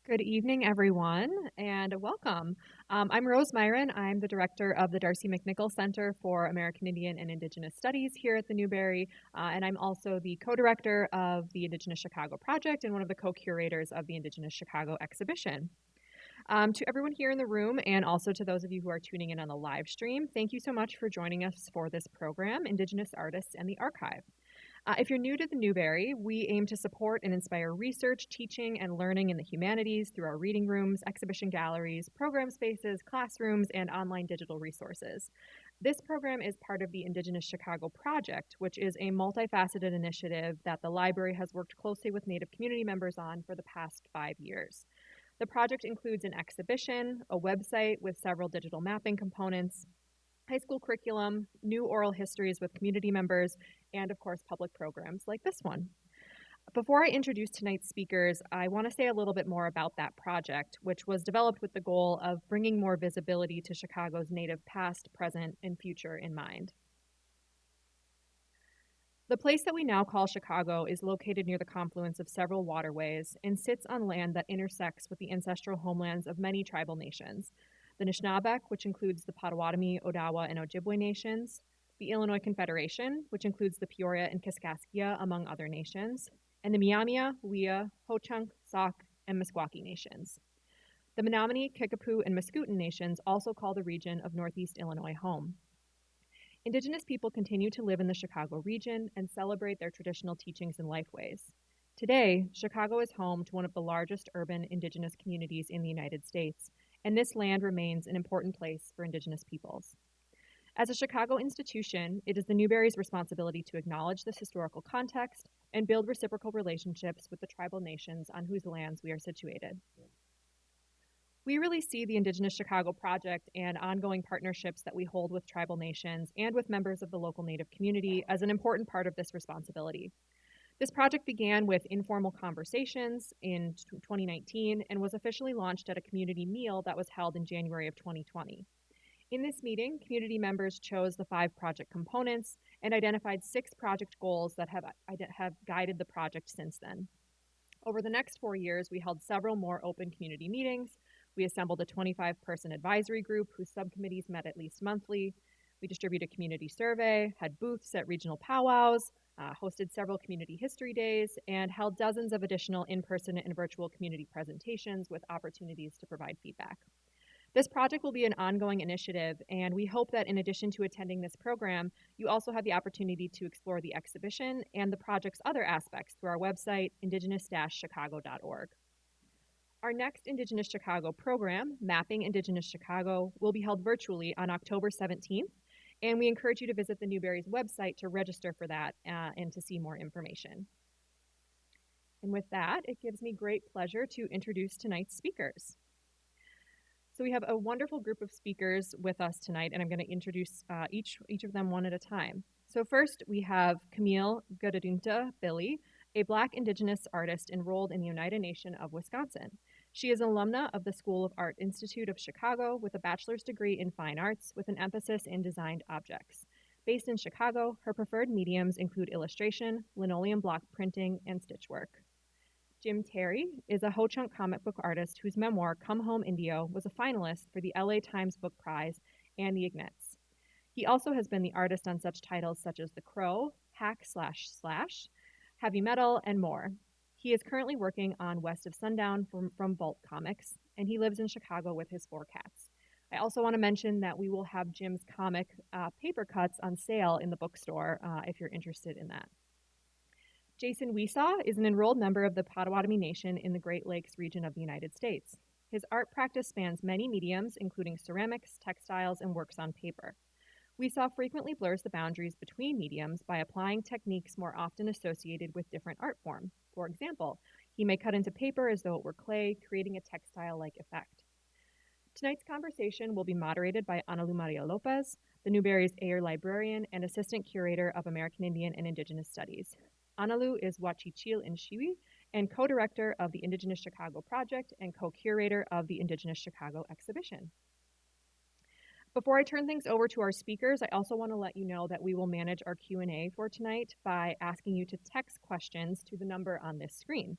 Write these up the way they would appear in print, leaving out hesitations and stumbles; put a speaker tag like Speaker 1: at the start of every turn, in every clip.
Speaker 1: Good evening, everyone, and welcome. I'm Rose Myron. I'm the director of the Darcy McNichol Center for American Indian and Indigenous Studies here at the Newberry, and I'm also the co-director of the Indigenous Chicago Project and one of the co-curators of the Indigenous Chicago exhibition. To everyone here in the room and also to those of you who are tuning in on the live stream, thank you so much for joining us for this program, Indigenous Artists and the Archive. If you're new to the Newberry, we aim to support and inspire research, teaching, and learning in the humanities through our reading rooms, exhibition galleries, program spaces, classrooms, and online digital resources. This program is part of the Indigenous Chicago Project, which is a multifaceted initiative that the library has worked closely with Native community members on for the past 5 years. The project includes an exhibition, a website with several digital mapping components, high school curriculum, new oral histories with community members, and of course, public programs like this one. Before I introduce tonight's speakers, I want to say a little bit more about that project, which was developed with the goal of bringing more visibility to Chicago's Native past, present, and future in mind. The place that we now call Chicago is located near the confluence of several waterways and sits on land that intersects with the ancestral homelands of many tribal nations. The Anishinaabeg, which includes the Potawatomi, Odawa, and Ojibwe nations, the Illinois Confederation, which includes the Peoria and Kaskaskia, among other nations, and the Miamia, Wea, Ho-Chunk, Sauk, and Meskwaki nations. The Menominee, Kickapoo, and Mascoutin nations also call the region of Northeast Illinois home. Indigenous people continue to live in the Chicago region and celebrate their traditional teachings and lifeways. Today, Chicago is home to one of the largest urban Indigenous communities in the United States, and this land remains an important place for Indigenous peoples. As a Chicago institution, it is the Newberry's responsibility to acknowledge this historical context and build reciprocal relationships with the tribal nations on whose lands we are situated. We really see the Indigenous Chicago Project and ongoing partnerships that we hold with tribal nations and with members of the local Native community as an important part of this responsibility. This project began with informal conversations in 2019 and was officially launched at a community meal that was held in January of 2020. In this meeting, community members chose the 5 project components and identified 6 project goals that have guided the project since then. Over the next 4 years, we held several more open community meetings. We assembled a 25-person advisory group whose subcommittees met at least monthly. We distributed a community survey, had booths at regional powwows, hosted several community history days, and held dozens of additional in-person and virtual community presentations with opportunities to provide feedback. This project will be an ongoing initiative, and we hope that in addition to attending this program, you also have the opportunity to explore the exhibition and the project's other aspects through our website, indigenous-chicago.org. Our next Indigenous Chicago program, Mapping Indigenous Chicago, will be held virtually on October 17th, and we encourage you to visit the Newberry's website to register for that and to see more information. And with that, it gives me great pleasure to introduce tonight's speakers. So we have a wonderful group of speakers with us tonight, and I'm going to introduce each of them one at a time. So first, we have Camille Billie, a Black Indigenous artist enrolled in the Oneida Nation of Wisconsin. She is an alumna of the School of Art Institute of Chicago with a bachelor's degree in fine arts with an emphasis in designed objects. Based in Chicago, her preferred mediums include illustration, linoleum block printing, and stitchwork. Jim Terry is a Ho-Chunk comic book artist whose memoir, Come Home Indio, was a finalist for the LA Times Book Prize and the Ignatz. He also has been the artist on such titles such as The Crow, Hack //, Heavy Metal, and more. He is currently working on West of Sundown from Vault Comics, and he lives in Chicago with his 4 cats. I also want to mention that we will have Jim's comic paper cuts on sale in the bookstore if you're interested in that. Jason Wesaw is an enrolled member of the Potawatomi Nation in the Great Lakes region of the United States. His art practice spans many mediums, including ceramics, textiles, and works on paper. Wesaw frequently blurs the boundaries between mediums by applying techniques more often associated with different art forms. For example, he may cut into paper as though it were clay, creating a textile-like effect. Tonight's conversation will be moderated by Analu Maria Lopez, the Newberry's Ayer Librarian and Assistant Curator of American Indian and Indigenous Studies. Analu is Wachichil Inshiwi and co-director of the Indigenous Chicago Project and co-curator of the Indigenous Chicago exhibition. Before I turn things over to our speakers, I also want to let you know that we will manage our Q&A for tonight by asking you to text questions to the number on this screen.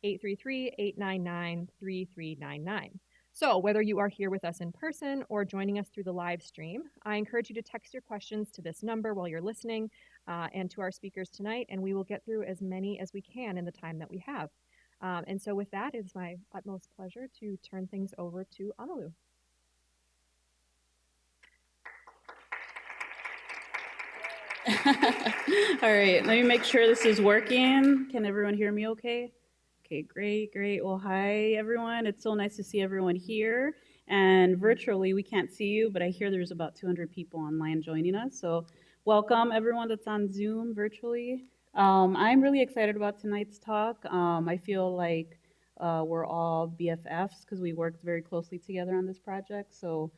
Speaker 1: 833-899-3399. So whether you are here with us in person or joining us through the live stream, I encourage you to text your questions to this number while you're listening and to our speakers tonight, and we will get through as many as we can in the time that we have. And so with that, it's my utmost pleasure to turn things over to Amalu.
Speaker 2: All right, let me make sure this is working. Can everyone hear me okay? Okay, great. Well, hi, everyone. It's so nice to see everyone here. And virtually, we can't see you, but I hear there's about 200 people online joining us. So welcome, everyone that's on Zoom virtually. I'm really excited about tonight's talk. I feel like we're all BFFs because we worked very closely together on this project. So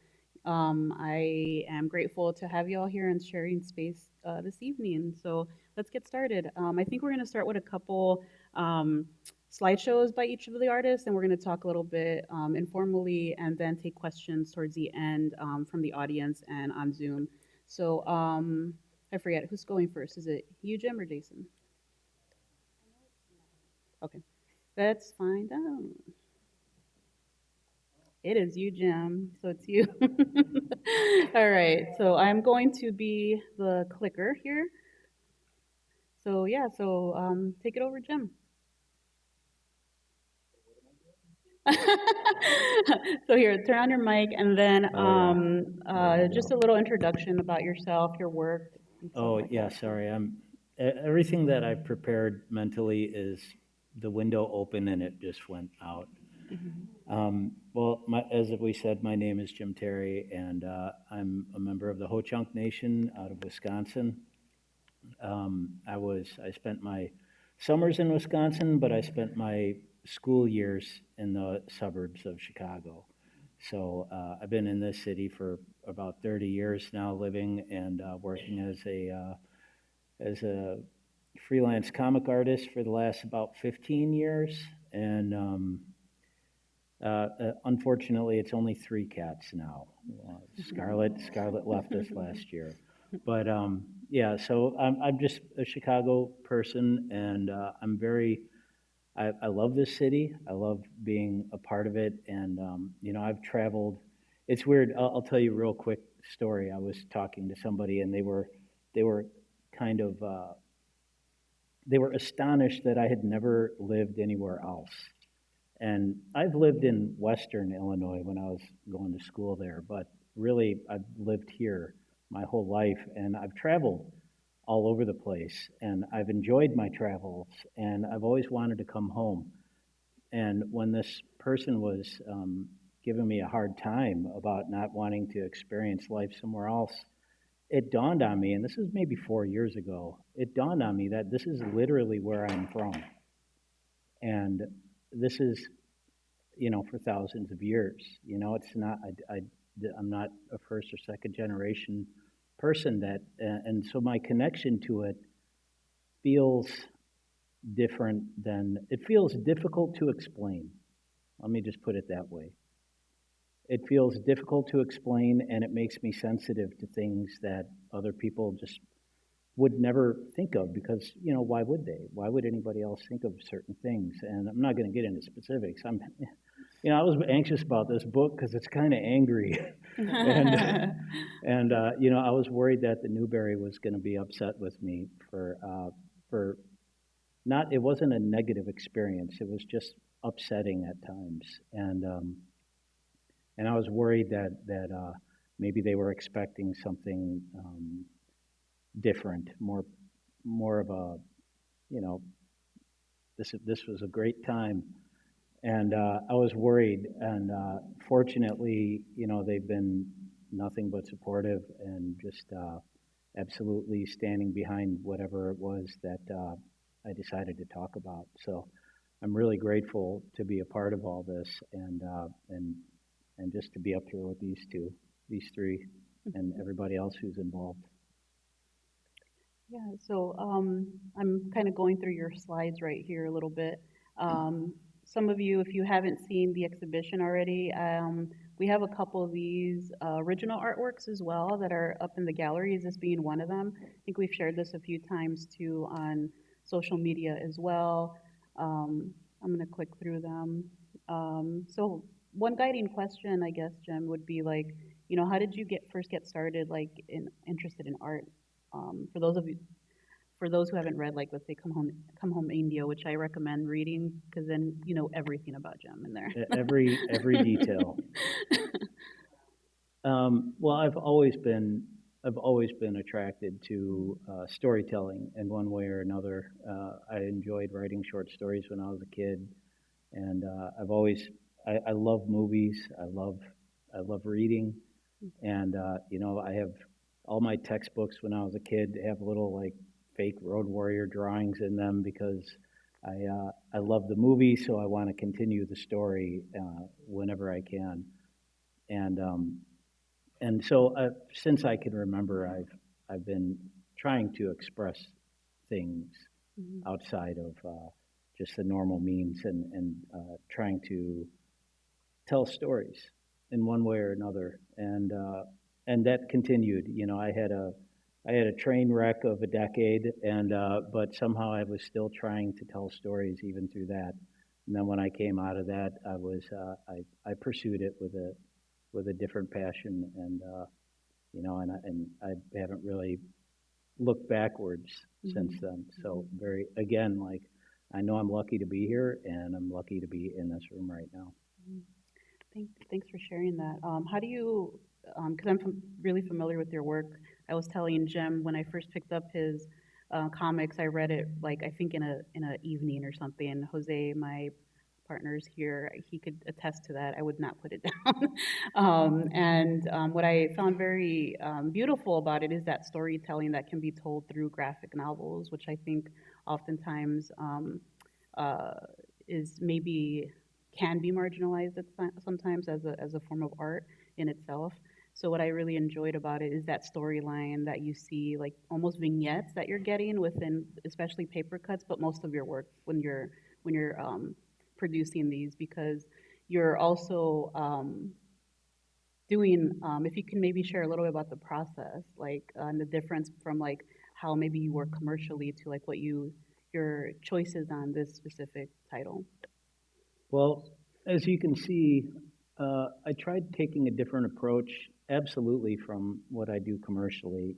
Speaker 2: I am grateful to have you all here and sharing space this evening. So let's get started. I think we're going to start with a couple slideshows by each of the artists, and we're going to talk a little bit informally and then take questions towards the end from the audience and on Zoom. So I forget, who's going first? Is it you, Jim, or Jason? Okay, let's find out. It is you, Jim, so it's you. All right, so I'm going to be the clicker here. So yeah, take it over, Jim. So here, turn on your mic, and then just a little introduction about yourself, your work.
Speaker 3: Sorry. Everything that I prepared mentally is the window open and it just went out. Mm-hmm. As we said, my name is Jim Terry, and I'm a member of the Ho-Chunk Nation out of Wisconsin. I spent my summers in Wisconsin, but I spent my school years in the suburbs of Chicago. So I've been in this city for about 30 years now, living and working as a freelance comic artist for the last about 15 years. And unfortunately, it's only 3 cats now. Scarlett left us last year. But so I'm just a Chicago person, and I love this city. I love being a part of it, and I've traveled. It's weird. I'll tell you a real quick story. I was talking to somebody, and they were kind of they were astonished that I had never lived anywhere else. And I've lived in Western Illinois when I was going to school there, but really I've lived here my whole life, and I've traveled all over the place, and I've enjoyed my travels, and I've always wanted to come home. And when this person was giving me a hard time about not wanting to experience life somewhere else, it dawned on me, and this is maybe 4 years ago, it dawned on me that this is literally where I'm from. And this is, for thousands of years. It's not, I'm not a first or second generation person and so my connection to it feels different it feels difficult to explain. Let me just put it that way. It feels difficult to explain, and it makes me sensitive to things that other people just would never think of because, why would they? Why would anybody else think of certain things? And I'm not going to get into specifics. I was anxious about this book because it's kind of angry. and I was worried that the Newberry was going to be upset with me for not, it wasn't a negative experience. It was just upsetting at times. And I was worried that maybe they were expecting something different, more of a, this was a great time. And I was worried, and fortunately, they've been nothing but supportive and just absolutely standing behind whatever it was that I decided to talk about. So I'm really grateful to be a part of all this and just to be up here with these 3, and everybody else who's involved.
Speaker 2: Yeah, so I'm kind of going through your slides right here a little bit. Some of you, if you haven't seen the exhibition already, we have a couple of these original artworks as well that are up in the galleries, this being one of them. I think we've shared this a few times too on social media as well. I'm gonna click through them. So one guiding question, I guess, Jim, would be like, how did you first get started, like, interested in art? For those who haven't read, like, let's say Come Home India, which I recommend reading, because then you know everything about Jim in there.
Speaker 3: Every detail. Well, I've always been attracted to storytelling in one way or another. I enjoyed writing short stories when I was a kid, and I love movies. I love reading, and I have all my textbooks when I was a kid have little like fake Road Warrior drawings in them because I love the movie, so I want to continue the story whenever I can, and so since I can remember, I've been trying to express things outside of just the normal means, and trying to tell stories in one way or another, and that continued. I had a train wreck of a decade, and but somehow I was still trying to tell stories even through that. And then when I came out of that, I pursued it with a different passion, and and I haven't really looked backwards since then. So again, like, I know I'm lucky to be here, and I'm lucky to be in this room right now.
Speaker 2: Thanks for sharing that. How do you, because I'm really familiar with your work. I was telling Jim when I first picked up his comics, I read it like, I think in a evening or something. Jose, my partner's here, he could attest to that. I would not put it down. What I found very beautiful about it is that storytelling that can be told through graphic novels, which I think oftentimes is maybe can be marginalized sometimes as a form of art in itself. So what I really enjoyed about it is that storyline that you see, like almost vignettes that you're getting within, especially paper cuts, but most of your work when you're producing these, because you're also doing, if you can maybe share a little bit about the process, like and the difference from like how maybe you work commercially to like your choices on this specific title.
Speaker 3: Well, as you can see, I tried taking a different approach, absolutely, from what I do commercially.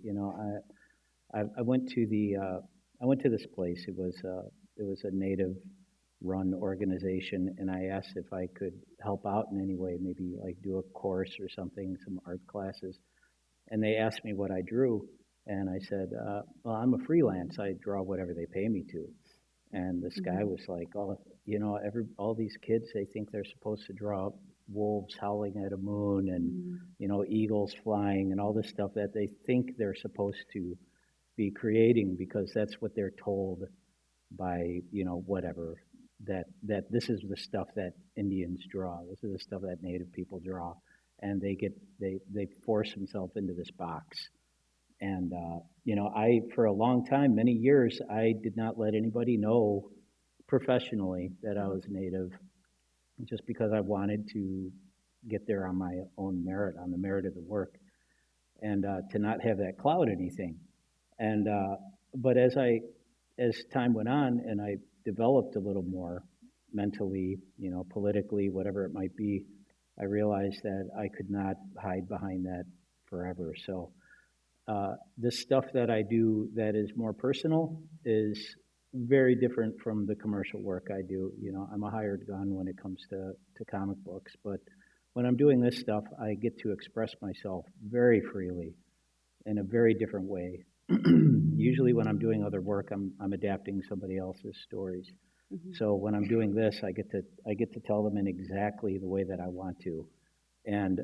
Speaker 3: I went to this place. It was a Native-run organization, and I asked if I could help out in any way, maybe like do a course or something, some art classes. And they asked me what I drew, and I said, "Well, I'm a freelance. I draw whatever they pay me to." And this guy was like, "Oh, all these kids, they think they're supposed to draw wolves howling at a moon, and eagles flying, and all this stuff that they think they're supposed to be creating because that's what they're told by whatever, that this is the stuff that Indians draw, this is the stuff that Native people draw, and they force themselves into this box." And I, for a long time, many years, I did not let anybody know professionally that I was Native, just because I wanted to get there on my own merit, on the merit of the work, and to not have that cloud anything. And but as time went on, and I developed a little more mentally, politically, whatever it might be, I realized that I could not hide behind that forever. So this stuff that I do that is more personal is very different from the commercial work I do. I'm a hired gun when it comes to comic books, but when I'm doing this stuff, I get to express myself very freely in a very different way. Usually when I'm doing other work, I'm adapting somebody else's stories. So when I'm doing this, I get to tell them in exactly the way that I want to. And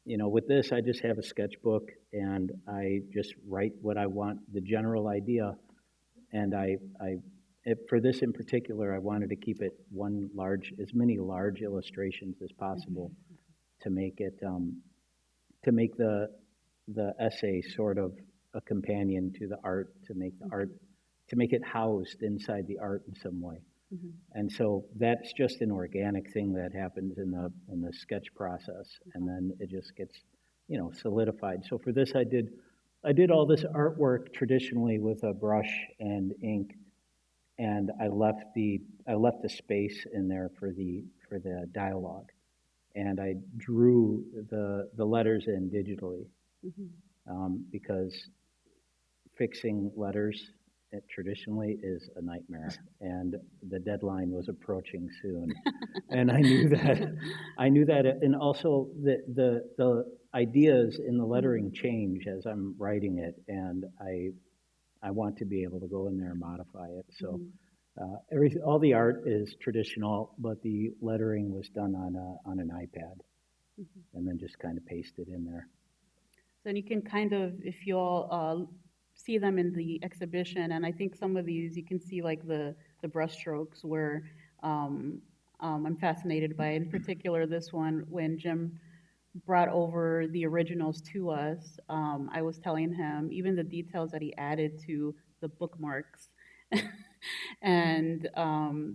Speaker 3: with this, I just have a sketchbook, and I just write what I want, the general idea. And for this in particular, I wanted to keep it as many large illustrations as possible, to make it, to make the essay sort of a companion to the art, to make it housed inside the art in some way. And so that's just an organic thing that happens in the sketch process, and then it just gets solidified. So for this, I did all this artwork traditionally with a brush and ink, and I left the space in there for the dialogue, and I drew the letters in digitally, because fixing letters traditionally is a nightmare, and the deadline was approaching soon, and I knew that, and also the ideas in the lettering change as I'm writing it, and I want to be able to go in there and modify it. So all the art is traditional, but the lettering was done on an iPad, and then just kind of pasted in there.
Speaker 2: So you can kind of, if you all see them in the exhibition, and I think some of these you can see like the brushstrokes where I'm fascinated by. In particular, this one, when Jim brought over the originals to us, I was telling him even the details that he added to the bookmarks. And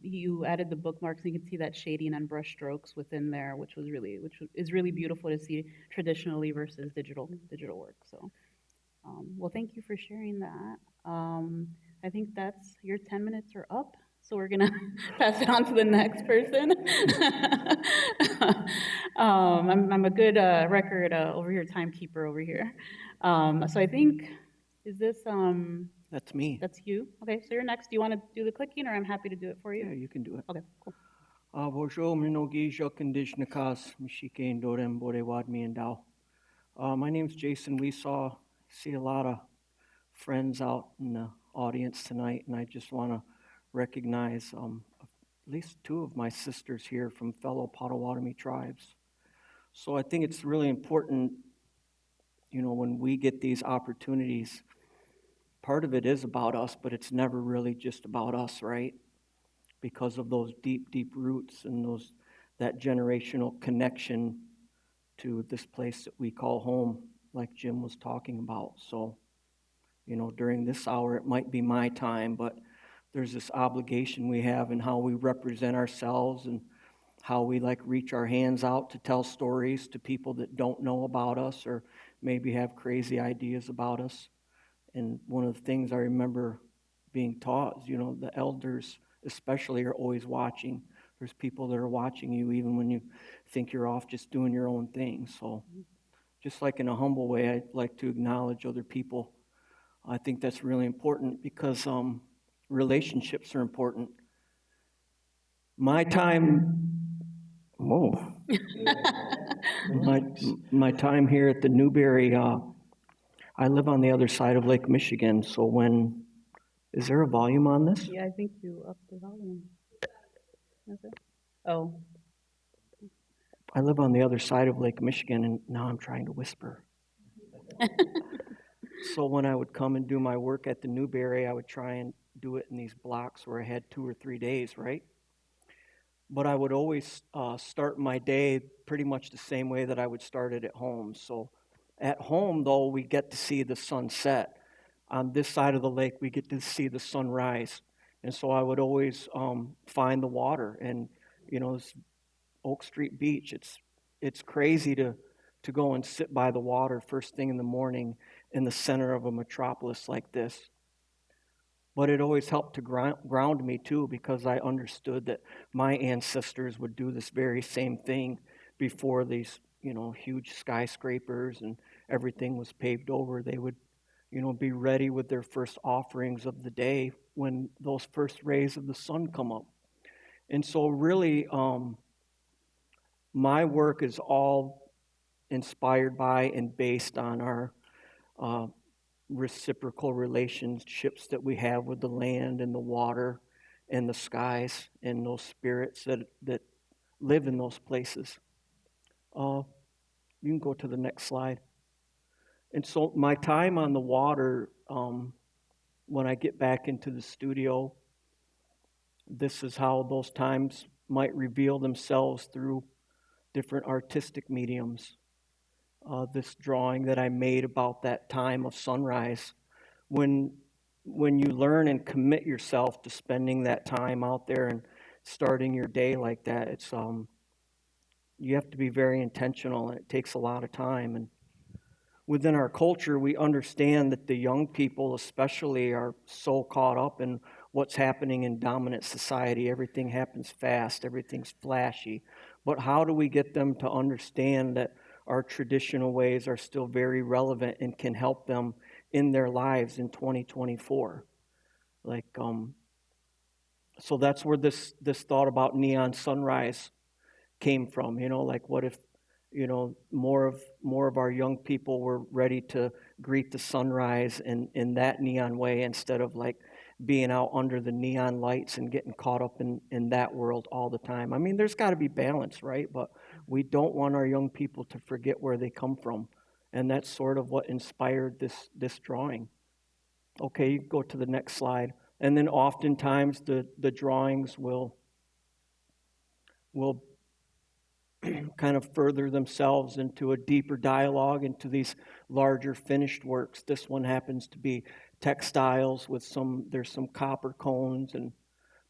Speaker 2: you added the bookmarks, and you can see that shading and brushstrokes within there, which is really beautiful to see traditionally versus digital work. So, well, thank you for sharing that. I think that's your 10 minutes are up. So we're gonna pass it on to the next person. I'm a good record over here, timekeeper over here. So I think, is this
Speaker 4: That's me.
Speaker 2: that's you? Okay, so you're next. Do you want to do the clicking, or I'm happy to do it for you?
Speaker 4: Yeah, you can do it.
Speaker 2: Okay, cool.
Speaker 4: Bonjour, Minogi, Jokindishnakas, Mishike, Dorem, Borewad, Miandao. My name's Jason Wesaw. See a lot of friends out in the audience tonight, and I just want to recognize at least two of my sisters here from fellow Potawatomi tribes. So I think it's really important, when we get these opportunities, part of it is about us, but it's never really just about us, right? Because of those deep, deep roots and that generational connection to this place that we call home, like Jim was talking about. So, during this hour, it might be my time, but there's this obligation we have in how we represent ourselves and how we reach our hands out to tell stories to people that don't know about us or maybe have crazy ideas about us. And one of the things I remember being taught is, the elders especially are always watching. There's people that are watching you even when you think you're off just doing your own thing. So just like in a humble way, I'd like to acknowledge other people. I think that's really important because relationships are important. My time time here at the Newberry, I live on the other side of Lake Michigan, so is there a volume on this?
Speaker 2: Yeah, I think you upped the volume. Okay. Oh.
Speaker 4: I live on the other side of Lake Michigan, and now I'm trying to whisper. So when I would come and do my work at the Newberry, I would try and do it in these blocks where I had 2 or 3 days, right? But I would always start my day pretty much the same way that I would start it at home. So at home, though, we get to see the sunset. On this side of the lake, we get to see the sunrise. And so I would always find the water. And, this Oak Street Beach, it's crazy to go and sit by the water first thing in the morning in the center of a metropolis like this. But it always helped to ground me, too, because I understood that my ancestors would do this very same thing before these, huge skyscrapers and everything was paved over. They would, be ready with their first offerings of the day when those first rays of the sun come up. And so really, my work is all inspired by and based on our reciprocal relationships that we have with the land and the water and the skies and those spirits that live in those places. You can go to the next slide. And so my time on the water, when I get back into the studio, this is how those times might reveal themselves through different artistic mediums. This drawing that I made about that time of sunrise. When you learn and commit yourself to spending that time out there and starting your day like that, it's you have to be very intentional, and it takes a lot of time. And within our culture, we understand that the young people especially are so caught up in what's happening in dominant society. Everything happens fast, everything's flashy. But how do we get them to understand that our traditional ways are still very relevant and can help them in their lives in 2024? Like, so that's where this thought about neon sunrise came from. Like, what if, more of our young people were ready to greet the sunrise in that neon way, instead of like being out under the neon lights and getting caught up in that world all the time. I mean, there's got to be balance, right? But we don't want our young people to forget where they come from. And that's sort of what inspired this drawing. Okay, you go to the next slide. And then oftentimes the drawings will kind of further themselves into a deeper dialogue, into these larger finished works. This one happens to be textiles with there's some copper cones and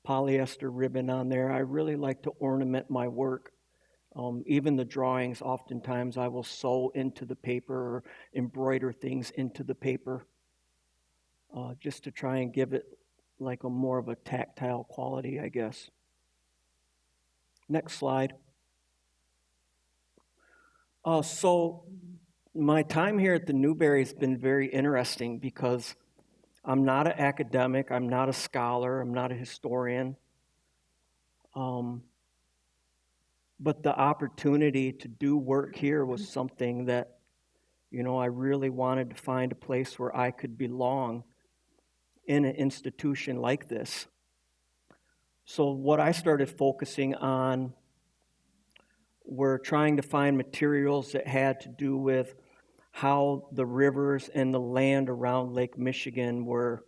Speaker 4: polyester ribbon on there. I really like to ornament my work. Even the drawings, oftentimes I will sew into the paper or embroider things into the paper, just to try and give it like a more of a tactile quality, I guess. Next slide. So my time here at the Newberry has been very interesting, because I'm not an academic, I'm not a scholar, I'm not a historian. But the opportunity to do work here was something that, I really wanted to find a place where I could belong in an institution like this. So what I started focusing on were trying to find materials that had to do with how the rivers and the land around Lake Michigan were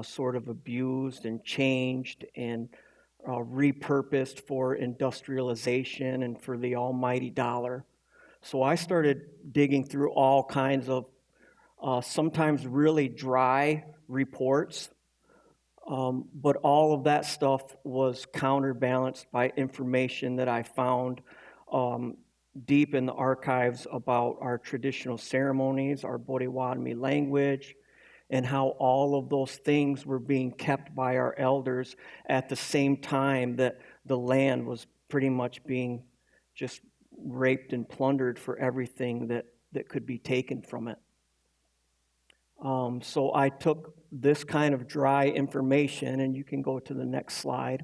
Speaker 4: sort of abused and changed and repurposed for industrialization and for the almighty dollar. So I started digging through all kinds of sometimes really dry reports, but all of that stuff was counterbalanced by information that I found deep in the archives about our traditional ceremonies, our Potawatomi language, and how all of those things were being kept by our elders at the same time that the land was pretty much being just raped and plundered for everything that could be taken from it. So I took this kind of dry information, and you can go to the next slide.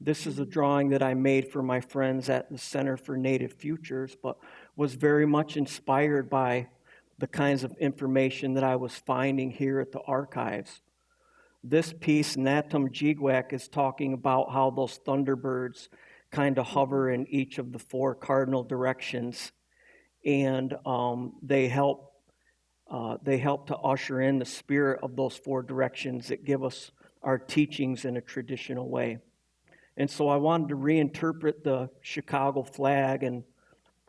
Speaker 4: This is a drawing that I made for my friends at the Center for Native Futures, but was very much inspired by the kinds of information that I was finding here at the archives. This piece, Natum Jigwek, is talking about how those thunderbirds kind of hover in each of the four cardinal directions, and they help to usher in the spirit of those four directions that give us our teachings in a traditional way. And so I wanted to reinterpret the Chicago flag and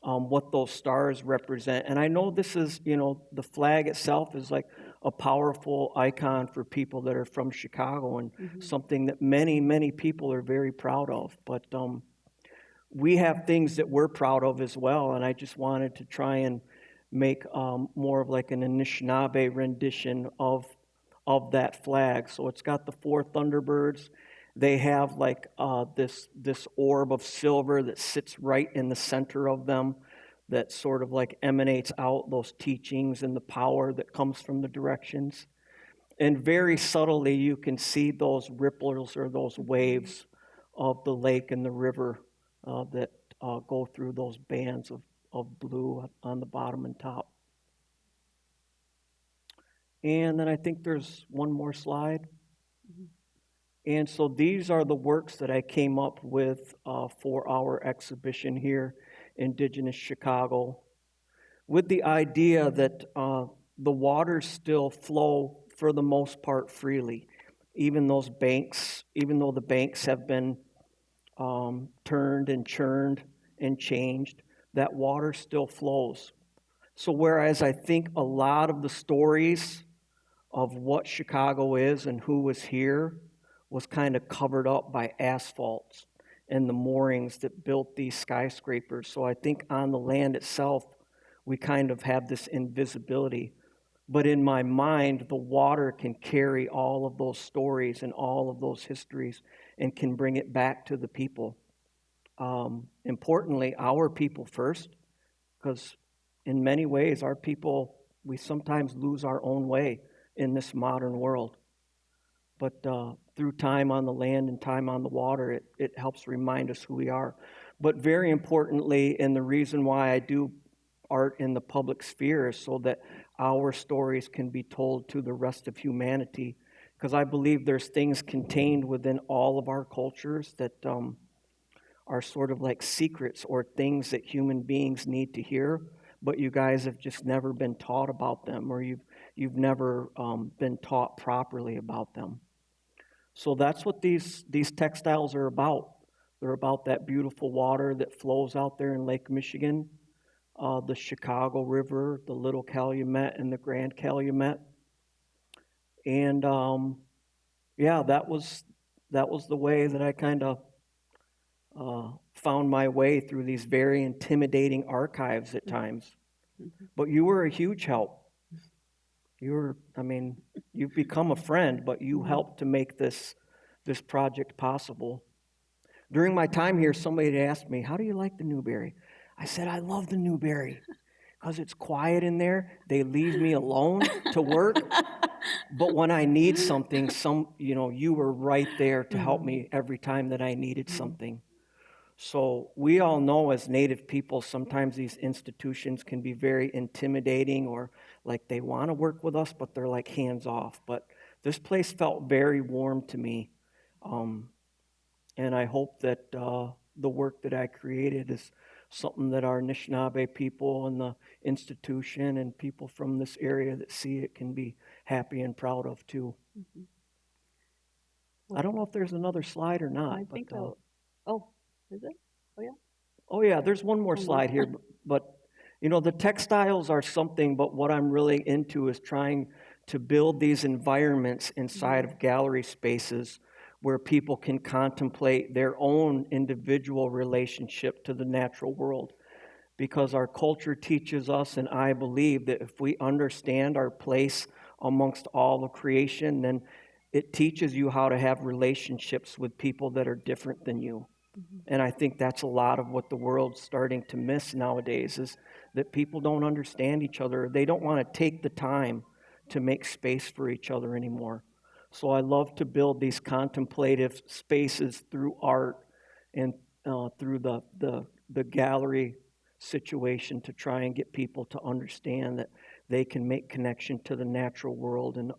Speaker 4: what those stars represent. And I know this is, the flag itself is like a powerful icon for people that are from Chicago, and something that many, many people are very proud of. But we have things that we're proud of as well, and I just wanted to try and make more of like an Anishinaabe rendition of that flag. So it's got the four Thunderbirds. They have like this orb of silver that sits right in the center of them, that sort of like emanates out those teachings and the power that comes from the directions. And very subtly, you can see those ripples or those waves of the lake and the river that go through those bands of blue on the bottom and top. And then I think there's one more slide. And so these are the works that I came up with for our exhibition here, Indigenous Chicago, with the idea that the waters still flow for the most part freely. Even though the banks have been turned and churned and changed, that water still flows. So whereas I think a lot of the stories of what Chicago is and who was here was kind of covered up by asphalt and the moorings that built these skyscrapers. So I think on the land itself, we kind of have this invisibility. But in my mind, the water can carry all of those stories and all of those histories and can bring it back to the people. Importantly, our people first, because in many ways, our people, we sometimes lose our own way in this modern world. But through time on the land and time on the water, it helps remind us who we are. But very importantly, and the reason why I do art in the public sphere is so that our stories can be told to the rest of humanity. Because I believe there's things contained within all of our cultures that are sort of like secrets or things that human beings need to hear, but you guys have just never been taught about them, or you've never been taught properly about them. So that's what these textiles are about. They're about that beautiful water that flows out there in Lake Michigan, the Chicago River, the Little Calumet, and the Grand Calumet. And yeah, that was the way that I kind of found my way through these very intimidating archives at times. But you were a huge help. You've become a friend, but you helped to make this project possible. During my time here, somebody had asked me, "How do you like the Newberry?" I said, "I love the Newberry because it's quiet in there. They leave me alone to work. But when I need something, you were right there to help me every time that I needed something." So we all know as Native people, sometimes these institutions can be very intimidating, or like they want to work with us, but they're like hands off. But this place felt very warm to me. And I hope that the work that I created is something that our Anishinaabe people and the institution and people from this area that see it can be happy and proud of too. I don't know if there's another slide or not.
Speaker 2: I think so. Oh, is it? Oh, yeah.
Speaker 4: Oh, yeah, there's one more slide here. But, the textiles are something, but what I'm really into is trying to build these environments inside of gallery spaces where people can contemplate their own individual relationship to the natural world. Because our culture teaches us, and I believe that if we understand our place amongst all of creation, then it teaches you how to have relationships with people that are different than you. And I think that's a lot of what the world's starting to miss nowadays, is that people don't understand each other. They don't want to take the time to make space for each other anymore. So I love to build these contemplative spaces through art and through the gallery situation to try and get people to understand that they can make connection to the natural world and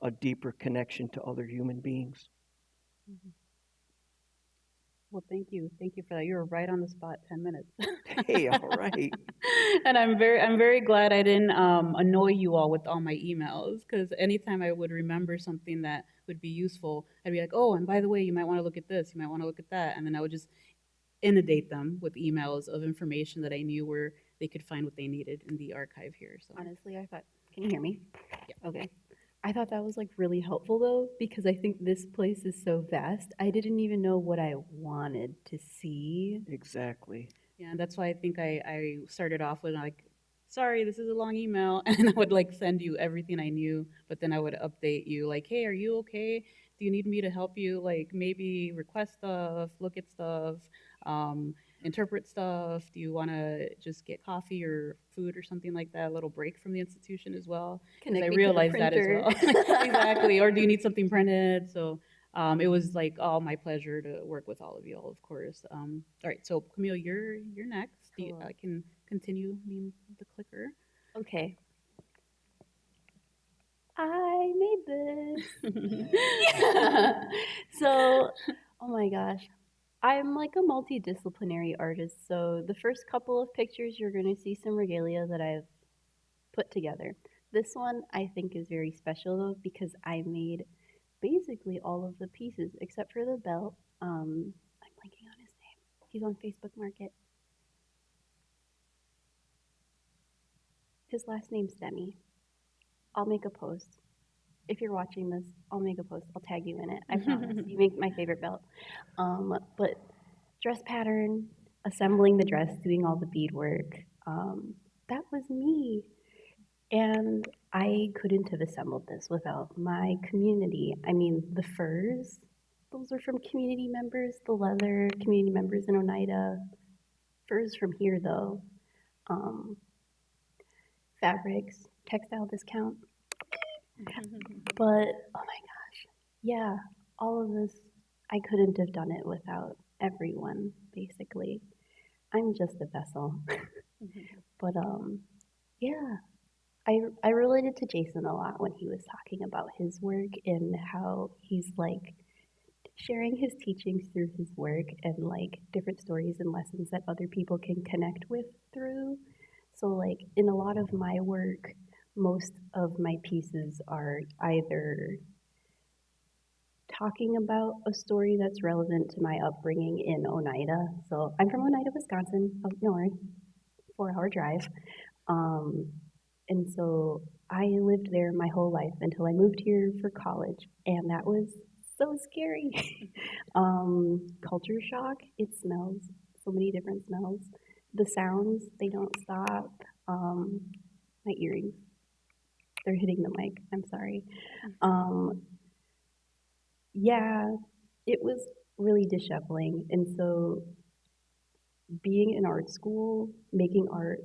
Speaker 4: a deeper connection to other human beings.
Speaker 2: Well, thank you. Thank you for that. You were right on the spot, 10 minutes.
Speaker 4: Hey, all right.
Speaker 2: And I'm very glad I didn't annoy you all with all my emails, because anytime I would remember something that would be useful, I'd be like, oh, and by the way, you might want to look at this, you might want to look at that. And then I would just inundate them with emails of information that I knew where they could find what they needed in the archive here. So
Speaker 5: Honestly, I thought, can you hear me?
Speaker 2: Yeah.
Speaker 5: Okay. I thought that was like really helpful though, because I think this place is so vast. I didn't even know what I wanted to see.
Speaker 4: Exactly.
Speaker 2: yeah, and that's why I think I started off with like, sorry, this is a long email, and I would like send you everything I knew, but then I would update you like, hey, are you okay? Do you need me to help you? Like maybe request stuff, look at stuff, interpret stuff. Do you want to just get coffee or food or something like that? A little break from the institution as well.
Speaker 5: Connect
Speaker 2: I
Speaker 5: me to the
Speaker 2: realized that as
Speaker 5: printer.
Speaker 2: well. Exactly. Or do you need something printed? So it was like all my pleasure to work with all of you all, of course. All right, so Camille, you're next.
Speaker 5: Cool.
Speaker 2: I can continue being the clicker.
Speaker 5: Okay. I made this. So, oh my gosh. I'm like a multidisciplinary artist. So the first couple of pictures, you're going to see some regalia that I've put together. This one I think is very special though, because I made basically all of the pieces except for the belt. I'm blanking on his name. He's on Facebook Market. His last name's Demi. I'll make a post. If you're watching this, I'll make a post. I'll tag you in it. I promise. You make my favorite belt. But dress pattern, assembling the dress, doing all the beadwork. That was me. And I couldn't have assembled this without my community. I mean, the furs, those are from community members, the leather, community members in Oneida. Furs from here, though. Um, Fabrics, textile discount. But, oh my gosh, yeah, all of this, I couldn't have done it without everyone, basically. I'm just a vessel. But, yeah, I related to Jason a lot when he was talking about his work and how he's like sharing his teachings through his work and like different stories and lessons that other people can connect with through. So, like, in a lot of my work, most of my pieces are either talking about a story that's relevant to my upbringing in Oneida. So, I'm from Oneida, Wisconsin, up north, 4-hour drive. And so I lived there my whole life until I moved here for college, and that was so scary. Culture shock, it smells, so many different smells. The sounds, they don't stop. My earrings, they're hitting the mic, I'm sorry. Yeah, it was really disheveling. And so being in art school, making art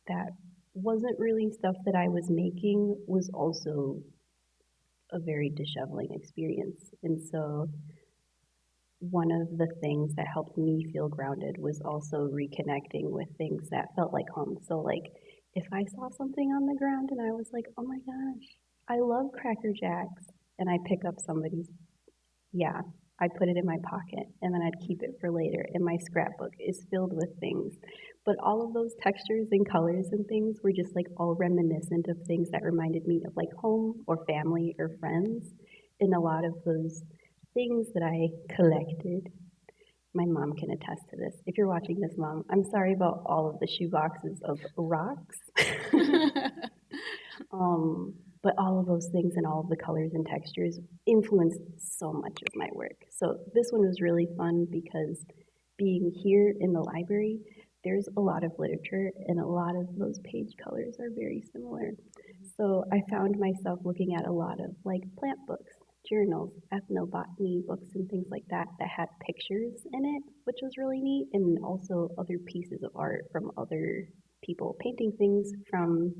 Speaker 5: that wasn't really stuff that I was making was also a very disheveling experience. And so one of the things that helped me feel grounded was also reconnecting with things that felt like home. So like if I saw something on the ground and I was like, oh my gosh, I love Cracker Jacks, and I pick up somebody's, yeah, I'd put it in my pocket and then I'd keep it for later. And my scrapbook is filled with things. But all of those textures and colors and things were just like all reminiscent of things that reminded me of like home or family or friends. And a lot of those things that I collected, my mom can attest to this. If you're watching this, Mom, I'm sorry about all of the shoe boxes of rocks. But all of those things and all of the colors and textures influenced so much of my work. So this one was really fun because being here in the library, there's a lot of literature and a lot of those page colors are very similar. So I found myself looking at a lot of like plant books, journals, ethnobotany books and things like that that had pictures in it, which was really neat, and also other pieces of art from other people painting things from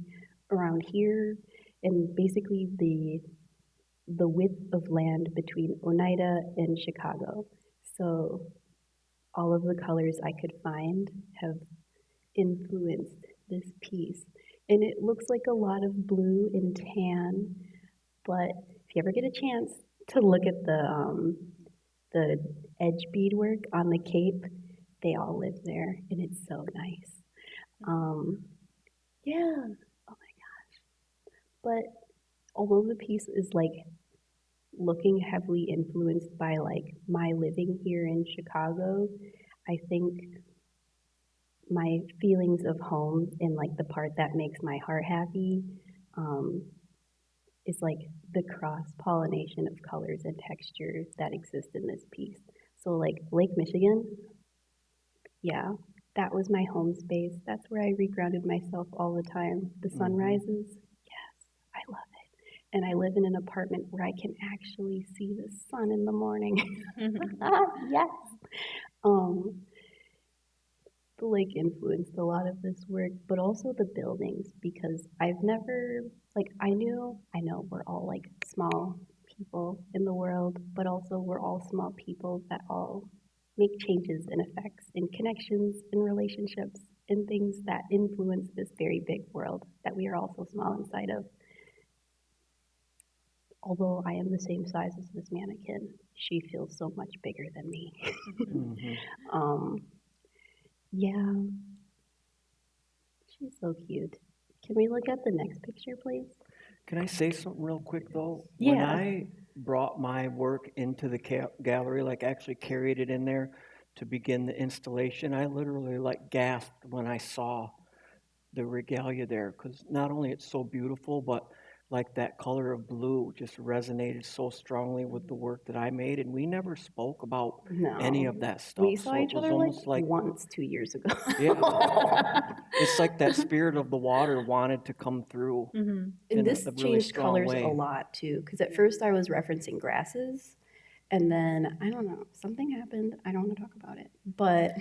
Speaker 5: around here, and basically the width of land between Oneida and Chicago. So all of the colors I could find have influenced this piece. And it looks like a lot of blue and tan, but if you ever get a chance to look at the edge beadwork on the cape, they all live there, and it's so nice. Yeah, oh my gosh. But although the piece is like looking heavily influenced by like my living here in Chicago, I think my feelings of home and like the part that makes my heart happy is like the cross-pollination of colors and textures that exist in this piece. So like Lake Michigan, yeah, that was my home space. That's where I regrounded myself all the time. The sunrises, yes, I love it. And I live in an apartment where I can actually see the sun in the morning. Yes. The lake influenced a lot of this work, but also the buildings, because I've never, like, I know we're all like small people in the world, but also we're all small people that all make changes and effects and connections and relationships and things that influence this very big world that we are all so small inside of. Although I am the same size as this mannequin, she feels so much bigger than me. Yeah, she's so cute. Can we look at the next picture, please?
Speaker 4: Can I say something real quick, though? When
Speaker 5: Yeah.
Speaker 4: I brought my work into the gallery, like actually carried it in there to begin the installation, I literally like gasped when I saw the regalia there, because not only it's so beautiful, but like that color of blue just resonated so strongly with the work that I made, and we never spoke about any
Speaker 5: No.
Speaker 4: of that stuff.
Speaker 5: We saw
Speaker 4: So it
Speaker 5: each
Speaker 4: was
Speaker 5: other like
Speaker 4: almost like,
Speaker 5: once 2 years ago.
Speaker 4: yeah, it's like that spirit of the water wanted to come through
Speaker 2: Mhm.
Speaker 4: in
Speaker 5: And this
Speaker 4: a really
Speaker 5: changed
Speaker 4: strong
Speaker 5: colors
Speaker 4: way.
Speaker 5: a lot too, because at first I was referencing grasses, and then I don't know, something happened. I don't want to talk about it, but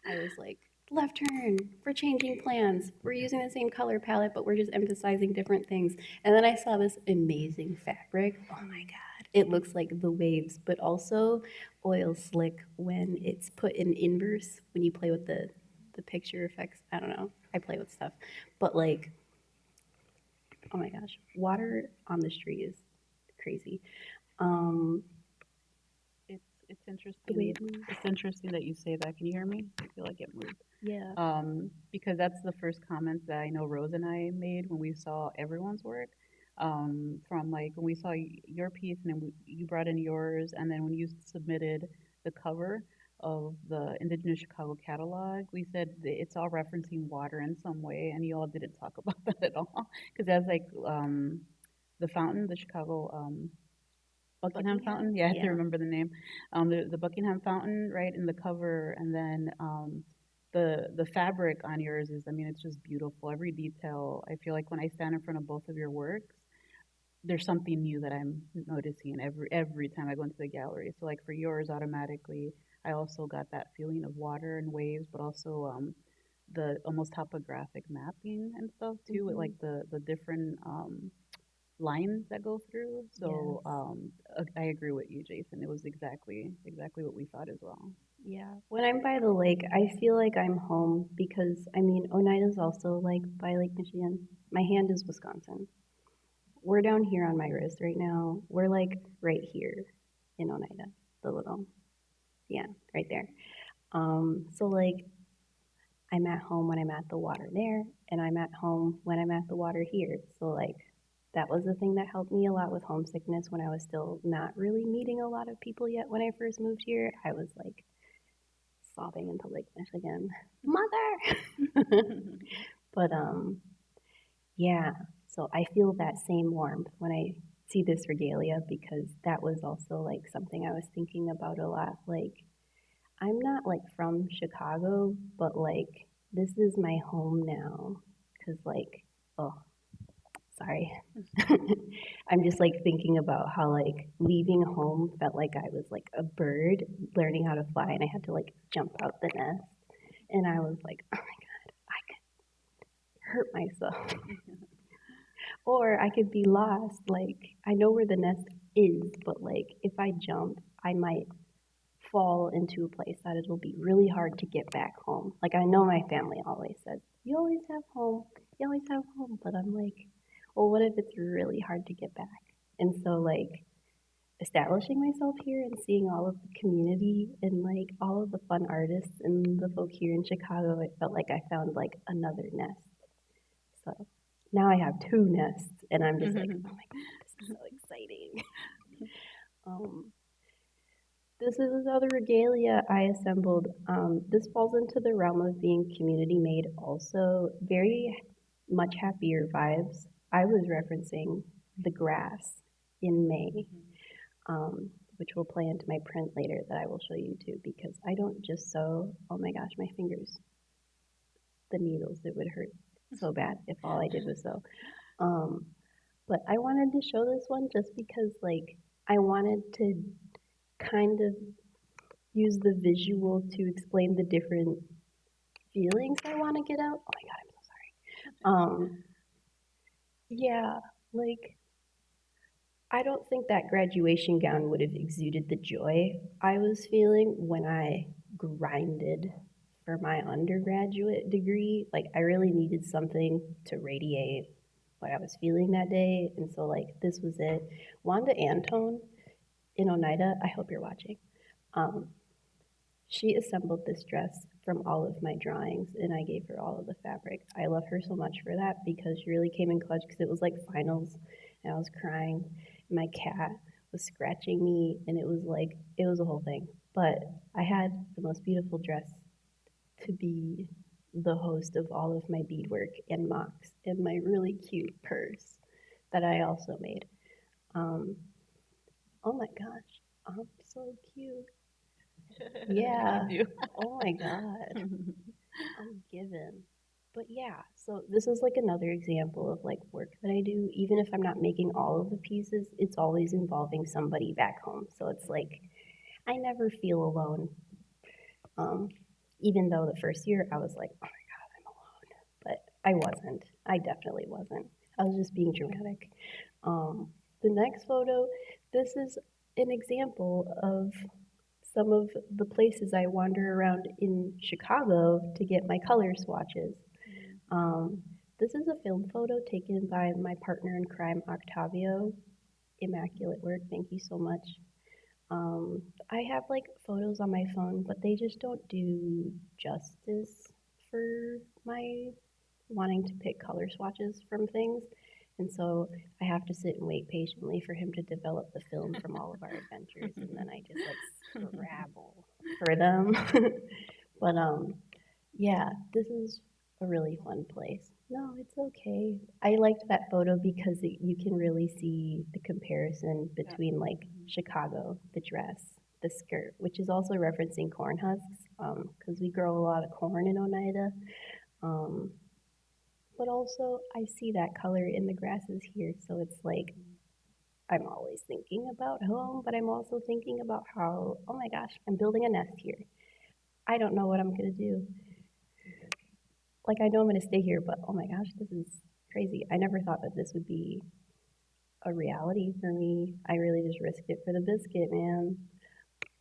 Speaker 5: I was like, left turn, we're changing plans. We're using the same color palette, but we're just emphasizing different things. And then I saw this amazing fabric. Oh my God. It looks like the waves, but also oil slick when it's put in inverse, when you play with the picture effects. I don't know. I play with stuff. But like, oh my gosh, water on the street is crazy. Um,
Speaker 2: It's
Speaker 5: the way
Speaker 2: interesting.
Speaker 5: it moves.
Speaker 2: It's interesting that you say that. Can you hear me? I feel like it moved.
Speaker 5: Yeah.
Speaker 2: Because that's the first comment that I know Rose and I made when we saw everyone's work. From like when we saw your piece and then you brought in yours, and then when you submitted the cover of the Indigenous Chicago catalog, we said that it's all referencing water in some way, and you all didn't talk about that at all because that's like the fountain, the Chicago Buckingham Fountain. Yeah, I have to
Speaker 5: Yeah.
Speaker 2: remember the name. The Buckingham Fountain, right in the cover, and then the fabric on yours is, I mean, it's just beautiful. Every detail. I feel like when I stand in front of both of your works, there's something new that I'm noticing every time I go into the gallery. So like for yours, automatically, I also got that feeling of water and waves, but also the almost topographic mapping and stuff too, with like the different lines that go through. So
Speaker 5: Yes.
Speaker 2: I agree with you, Jason. It was exactly what we thought as well.
Speaker 5: Yeah, when I'm by the lake, I feel like I'm home because I mean, Oneida's also like by Lake Michigan. My hand is Wisconsin. We're down here on my wrist right now. We're like right here in Oneida, the little, yeah, right there. So like I'm at home when I'm at the water there, and I'm at home when I'm at the water here. So like that was the thing that helped me a lot with homesickness when I was still not really meeting a lot of people yet when I first moved here. I was like sobbing into Lake Michigan, mother. But yeah, so I feel that same warmth when I see this regalia because that was also like something I was thinking about a lot. Like I'm not like from Chicago, but like this is my home now. Cause like, oh, sorry. I'm just like thinking about how like leaving home felt like I was like a bird learning how to fly and I had to like jump out the nest. And I was like, oh my God, I could hurt myself. Or I could be lost. Like I know where the nest is, but like if I jump, I might fall into a place that it'll be really hard to get back home. Like I know my family always says, you always have home, you always have home. But I'm like, well, what if it's really hard to get back? And so like establishing myself here and seeing all of the community and like all of the fun artists and the folk here in Chicago, it felt like I found like another nest. So now I have two nests and I'm just like, oh my God, this is so exciting. um, This is another regalia I assembled. This falls into the realm of being community made also. Very much happier vibes. I was referencing the grass in May, which will play into my print later that I will show you too because I don't just sew. Oh my gosh, my fingers, the needles, it would hurt so bad if all I did was sew. But I wanted to show this one just because like I wanted to kind of use the visual to explain the different feelings I want to get out. Oh my God, I'm so sorry. Yeah, like I don't think that graduation gown would have exuded the joy I was feeling when I grinded for my undergraduate degree. Like I really needed something to radiate what I was feeling that day, and so like this was it. Wanda Antone in Oneida, I hope you're watching. She assembled this dress from all of my drawings and I gave her all of the fabric. I love her so much for that because she really came in clutch because it was like finals and I was crying. And my cat was scratching me and it was like, it was a whole thing. But I had the most beautiful dress to be the host of all of my beadwork and mocks and my really cute purse. that I also made. Um, oh my gosh, I'm so cute. Yeah. Oh my God. I'm given. But yeah, so this is like another example of like work that I do. Even if I'm not making all of the pieces, it's always involving somebody back home. So it's like I never feel alone. Um, Even though the first year I was like, oh my God, I'm alone. But I wasn't. I definitely wasn't. I was just being dramatic. The next photo, this is an example of some of the places I wander around in Chicago to get my color swatches. This is a film photo taken by my partner in crime, Octavio. Immaculate work. Thank you so much. I have like photos on my phone, but they just don't do justice for my wanting to pick color swatches from things. And so I have to sit and wait patiently for him to develop the film from all of our adventures, and then I just like scrabble for them. But yeah, this is a really fun place. No, it's okay. I liked that photo because you can really see the comparison between like Chicago, the dress, the skirt, which is also referencing corn husks, because we grow a lot of corn in Oneida. Um, but also, I see that color in the grasses here, so it's like I'm always thinking about home, but I'm also thinking about how, oh my gosh, I'm building a nest here. I don't know what I'm gonna do. Like, I know I'm gonna stay here, but oh my gosh, this is crazy. I never thought that this would be a reality for me. I really just risked it for the biscuit, man.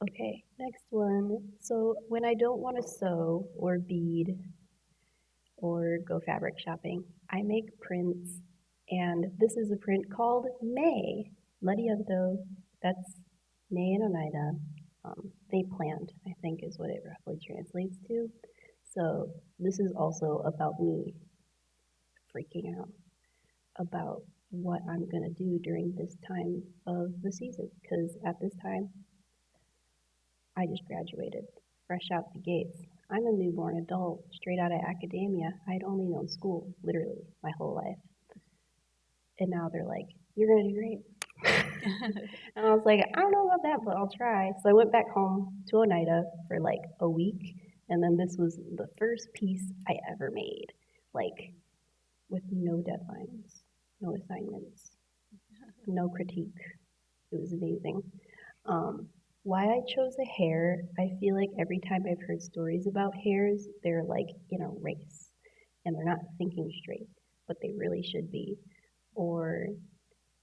Speaker 5: Okay, next one. So, when I don't want to sew or bead or go fabric shopping, I make prints, and this is a print called May. Ladianto, that's May in Oneida. They plant, I think is what it roughly translates to. So this is also about me freaking out about what I'm gonna do during this time of the season. Because at this time, I just graduated, fresh out the gates. I'm a newborn adult, straight out of academia. I'd only known school, literally, my whole life. And now they're like, you're gonna do great. And I was like, I don't know about that, but I'll try. So I went back home to Oneida for like a week, and then this was the first piece I ever made, like with no deadlines, no assignments, no critique. It was amazing. Why I chose a hare, I feel like every time I've heard stories about hares, they're like in a race and they're not thinking straight, but they really should be. Or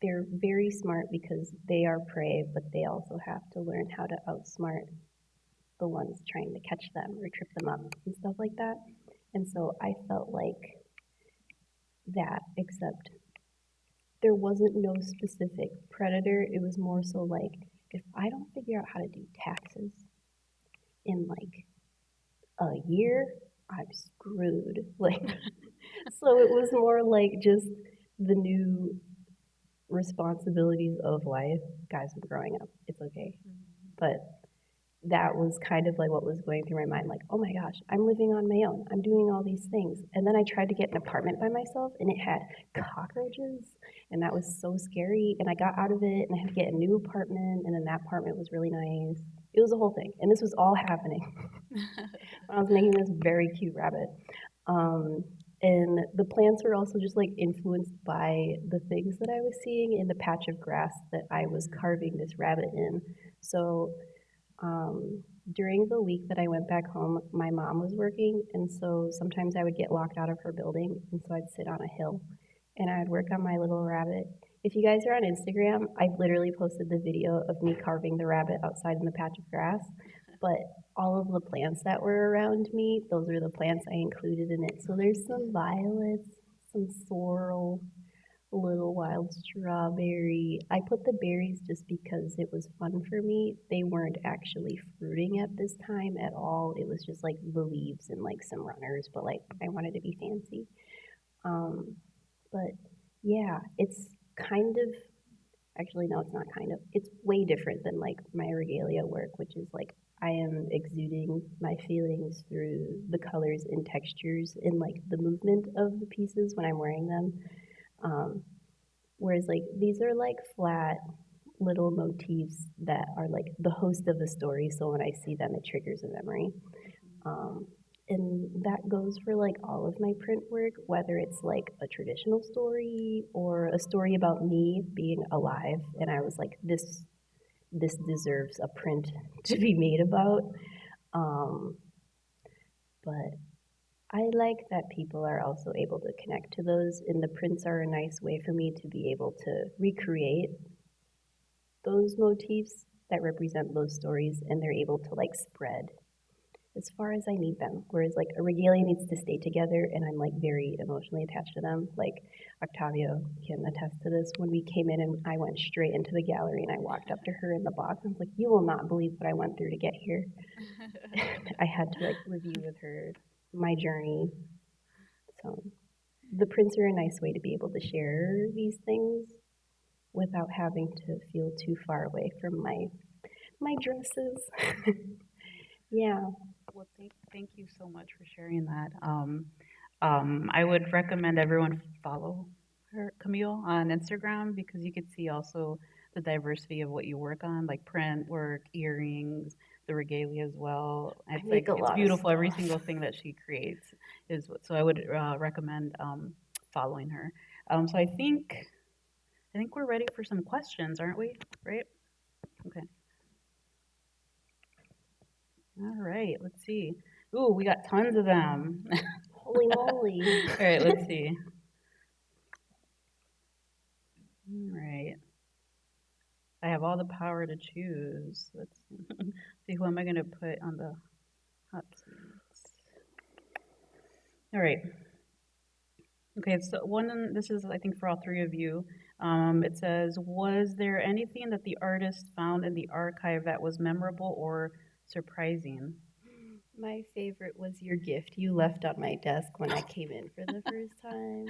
Speaker 5: they're very smart because they are prey, but they also have to learn how to outsmart the ones trying to catch them or trip them up and stuff like that. And so I felt like that, except there wasn't no specific predator. It was more so like, if I don't figure out how to do taxes in like a year, I'm screwed. Like, so it was more like just the new responsibilities of life. Guys, I'm growing up. It's okay. But that was kind of like what was going through my mind, like, oh my gosh, I'm living on my own. I'm doing all these things. And then I tried to get an apartment by myself, and it had cockroaches, and that was so scary. And I got out of it, and I had to get a new apartment, and then that apartment was really nice. It was a whole thing. And this was all happening when I was making this very cute rabbit. And the plants were also just like influenced by the things that I was seeing in the patch of grass that I was carving this rabbit in. So during the week that I went back home, my mom was working, and so sometimes I would get locked out of her building, and so I'd sit on a hill and I'd work on my little rabbit. If you guys are on Instagram, I've literally posted the video of me carving the rabbit outside in the patch of grass, but all of the plants that were around me, those are the plants I included in it. So there's some violets, some sorrel, a little wild strawberry. I put the berries just because it was fun for me. They weren't actually fruiting at this time at all. It was just like the leaves and like some runners, but like I wanted to be fancy. But yeah, it's kind of, actually no, it's not kind of, it's way different than like my regalia work, which is like I am exuding my feelings through the colors and textures and like the movement of the pieces when I'm wearing them. Whereas like these are like flat little motifs that are like the host of a story. So when I see them, it triggers a memory. And that goes for like all of my print work, whether it's like a traditional story or a story about me being alive. And I was like, this deserves a print to be made about. Um, but I like that people are also able to connect to those, and the prints are a nice way for me to be able to recreate those motifs that represent those stories, and they're able to like spread as far as I need them. Whereas like a regalia needs to stay together, and I'm like very emotionally attached to them. Like Octavio can attest to this. When we came in and I went straight into the gallery and I walked up to her in the box, I was like, you will not believe what I went through to get here. I had to like review with her my journey. So the prints are a nice way to be able to share these things without having to feel too far away from my dresses. Yeah.
Speaker 2: Well, thank you so much for sharing that. I would recommend everyone follow her, Camille, on Instagram because you could see also the diversity of what you work on, like print work, earrings, the regalia as well. It's
Speaker 5: make a
Speaker 2: it's
Speaker 5: lot of
Speaker 2: beautiful. Every
Speaker 5: stuff.
Speaker 2: single thing that she creates is so. I would recommend following her. So I think we're ready for some questions, aren't we? Right? Okay. All right, let's see. Ooh, we got tons of them.
Speaker 5: Holy moly.
Speaker 2: All right, let's see. All right. I have all the power to choose. Let's see, who am I going to put on the hot seats? All right. Okay, so this is, I think, for all three of you. It says, was there anything that the artist found in the archive that was memorable or surprising?
Speaker 5: My favorite was your gift you left on my desk when I came in for the first time.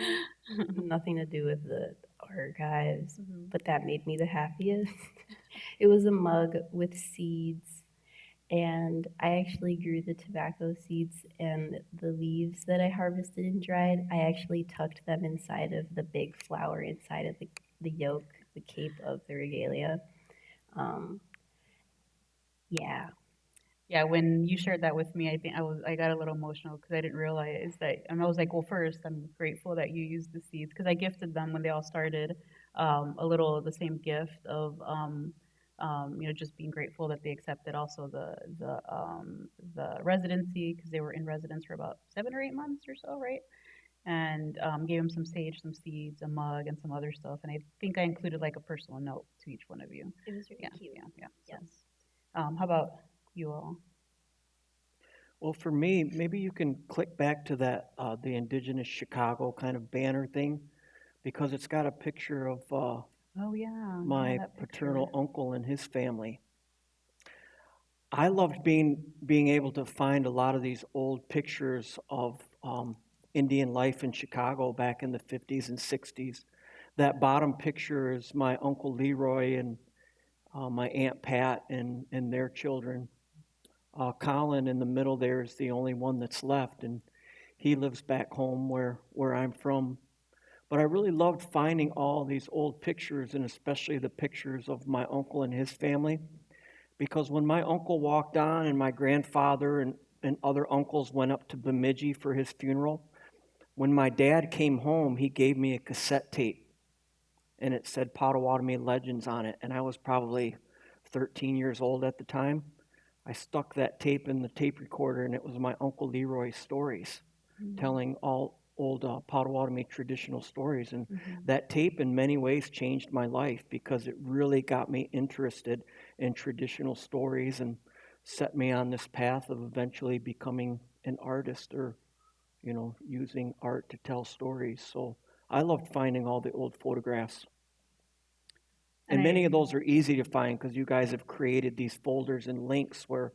Speaker 5: Nothing to do with the archives, but that made me the happiest. It was a mug with seeds, and I actually grew the tobacco seeds and the leaves that I harvested and dried. I actually tucked them inside of the big flower inside of the yoke, the cape of the regalia. Yeah.
Speaker 2: Yeah, when you shared that with me, I think I got a little emotional because I didn't realize that, and I was like, well, first, I'm grateful that you used the seeds because I gifted them when they all started, a little the same gift of, just being grateful that they accepted also the residency because they were in residence for about 7 or 8 months or so, right? And gave them some sage, some seeds, a mug, and some other stuff. And I think I included like a personal note to each one of you.
Speaker 5: It was really
Speaker 2: Yeah,
Speaker 5: cute.
Speaker 2: yeah.
Speaker 5: Yes.
Speaker 2: So, how about you all?
Speaker 4: Well, for me, maybe you can click back to that the Indigenous Chicago kind of banner thing, because it's got a picture of
Speaker 2: Oh yeah,
Speaker 4: my
Speaker 2: that picture.
Speaker 4: paternal uncle and his family. I loved being able to find a lot of these old pictures of Indian life in Chicago back in the 50s and 60s. That bottom picture is my Uncle Leroy and my Aunt Pat and their children. Colin in the middle there is the only one that's left, and he lives back home where I'm from. But I really loved finding all these old pictures, and especially the pictures of my uncle and his family, because when my uncle walked on and my grandfather and other uncles went up to Bemidji for his funeral, when my dad came home, he gave me a cassette tape, and it said Potawatomi Legends on it, and I was probably 13 years old at the time. I stuck that tape in the tape recorder, and it was my Uncle Leroy's stories, telling all old Potawatomi traditional stories. And that tape, in many ways, changed my life because it really got me interested in traditional stories and set me on this path of eventually becoming an artist or, using art to tell stories. So I loved finding all the old photographs. And many of those are easy to find because you guys have created these folders and links where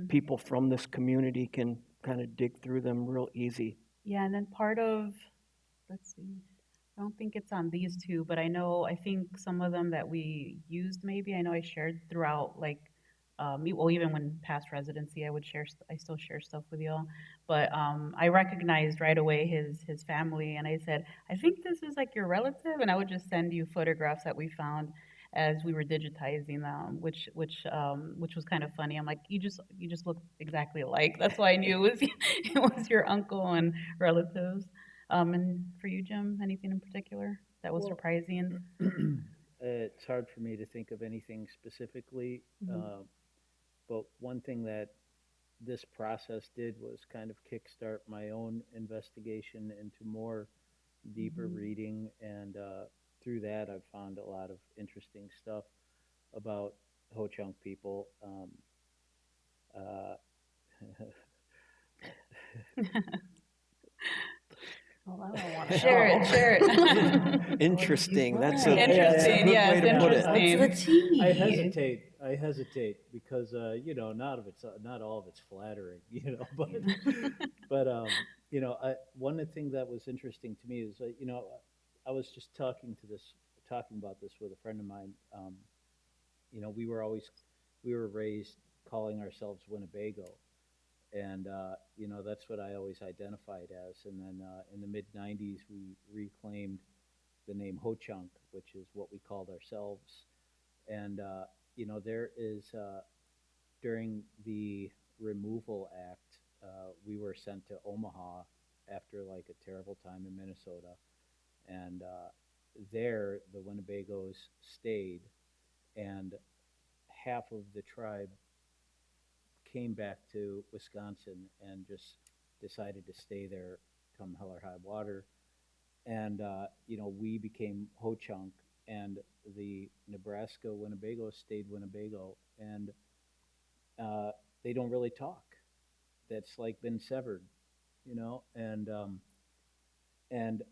Speaker 4: people from this community can kind of dig through them real easy.
Speaker 2: Yeah, and then let's see, I don't think it's on these two, but I think some of them that we used maybe, I know I shared throughout like well, even when past residency, I still share stuff with y'all. But I recognized right away his family, and I said, I think this is like your relative, and I would just send you photographs that we found as we were digitizing them, which was kind of funny. I'm like, you just look exactly alike. That's why I knew it was it was your uncle and relatives. And for you, Jim, anything in particular that was
Speaker 3: Well,
Speaker 2: surprising?
Speaker 3: It's hard for me to think of anything specifically, but one thing that this process did was kind of kickstart my own investigation into more deeper reading, and through that, I've found a lot of interesting stuff about Ho Chunk people. Uh,
Speaker 5: Oh, I don't want to
Speaker 2: Share it, share it.
Speaker 4: Interesting. That's a
Speaker 2: Interesting,
Speaker 4: good
Speaker 2: yes,
Speaker 4: way to put it.
Speaker 2: interesting.
Speaker 5: What's the tea?
Speaker 3: I hesitate because not all of it's flattering, but one of the things that was interesting to me is I was just talking about this with a friend of mine. We were raised calling ourselves Winnebago, and that's what I always identified as. And then in the mid '90s, we reclaimed the name Ho Chunk, which is what we called ourselves. And there is during the Removal Act, we were sent to Omaha after like a terrible time in Minnesota, and there the Winnebagos stayed, and half of the tribe came back to Wisconsin and just decided to stay there come hell or high water. And, we became Ho Chunk, and the Nebraska Winnebagos stayed Winnebago, and they don't really talk. That's like been severed, and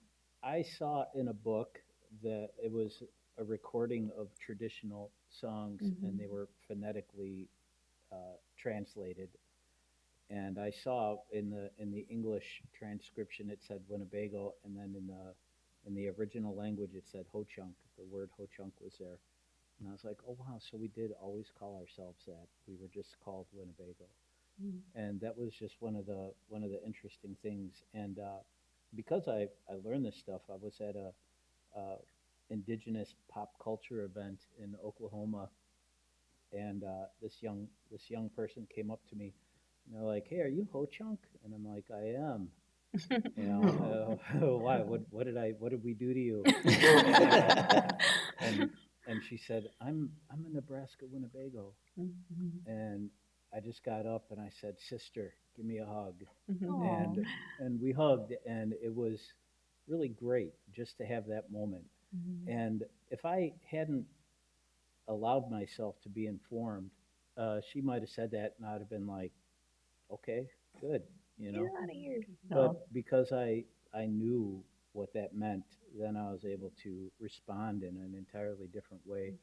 Speaker 3: I saw in a book that it was a recording of traditional songs, and they were phonetically translated. And I saw in the English transcription it said Winnebago, and then in the original language it said Ho Chunk. The word Ho Chunk was there, and I was like, oh wow, so we did always call ourselves that. We were just called Winnebago, and that was just one of the interesting things. And because I learned this stuff, I was at a Indigenous pop culture event in Oklahoma, and this young person came up to me, and they're like, "Hey, are you Ho Chunk?" And I'm like, "I am." Why? What did we do to you? and she said, "I'm a Nebraska Winnebago," and I just got up and I said, "Sister, give me a hug," and we hugged, and it was really great just to have that moment. And if I hadn't allowed myself to be informed, she might have said that, and I'd have been like, okay, good,
Speaker 5: Get out of here.
Speaker 3: But because I knew what that meant, then I was able to respond in an entirely different way,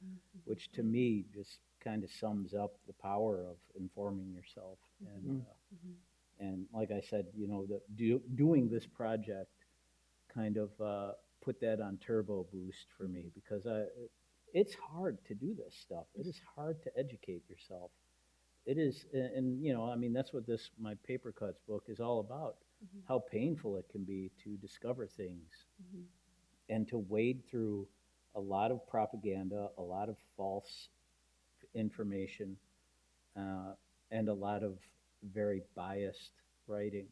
Speaker 3: which to me just kind of sums up the power of informing yourself. And like I said, doing this project kind of put that on turbo boost for me, because it's hard to do this stuff. It is hard to educate yourself. It is, and I mean, that's what my paper cuts book is all about. How painful it can be to discover things and to wade through a lot of propaganda, a lot of false information, and a lot of very biased writing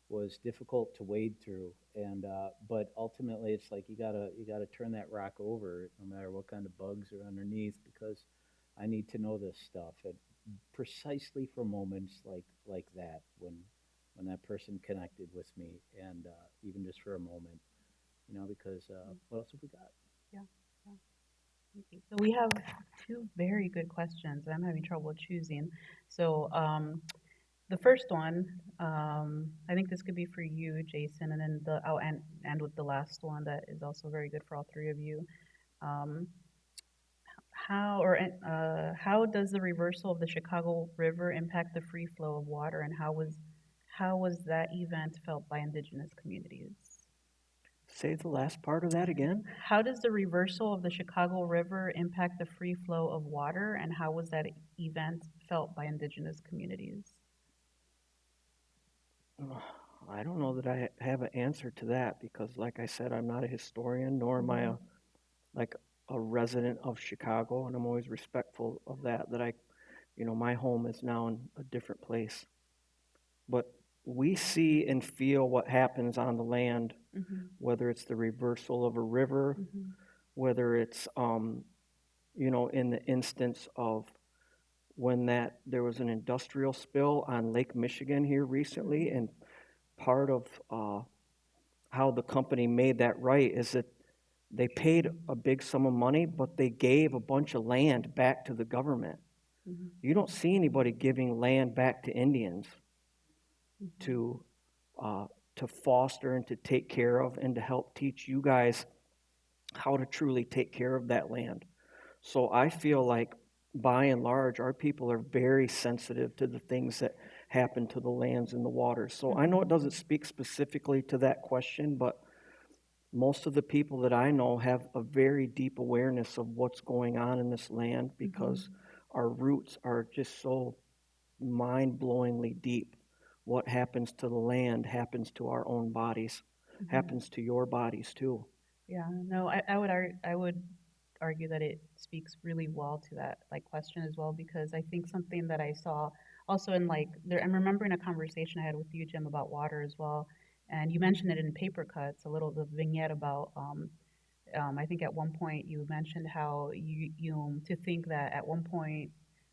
Speaker 3: was difficult to wade through. And but ultimately, it's like you gotta turn that rock over, no matter what kind of bugs are underneath, because I need to know this stuff. And precisely for moments like that, when that person connected with me, and even just for a moment, because what else have we got?
Speaker 2: Yeah. So we have two very good questions, and I'm having trouble choosing. So the first one, I think this could be for you, Jason, and then I'll end with the last one that is also very good for all three of you. How does the reversal of the Chicago River impact the free flow of water, and how was that event felt by Indigenous communities?
Speaker 4: Say the last part of that again?
Speaker 2: How does the reversal of the Chicago River impact the free flow of water, and how was that event felt by Indigenous communities?
Speaker 4: I don't know that I have an answer to that because, like I said, I'm not a historian, nor am I a resident of Chicago, and I'm always respectful of that. My home is now in a different place. But we see and feel what happens on the land, whether it's the reversal of a river, whether it's in the instance of when there was an industrial spill on Lake Michigan here recently, and part of how the company made that right is that they paid a big sum of money, but they gave a bunch of land back to the government. You don't see anybody giving land back to Indians to foster and to take care of and to help teach you guys how to truly take care of that land. So I feel like, by and large, our people are very sensitive to the things that happen to the lands and the waters. So I know it doesn't speak specifically to that question, but most of the people that I know have a very deep awareness of what's going on in this land because our roots are just so mind-blowingly deep. What happens to the land happens to our own bodies, happens to your bodies too.
Speaker 2: Yeah, no, I would argue that it speaks really well to that question as well, because I think something that I saw also in I'm remembering a conversation I had with you, Jim, about water as well, and you mentioned it in Paper Cuts, the vignette about I think at one point you mentioned how you to think that at one point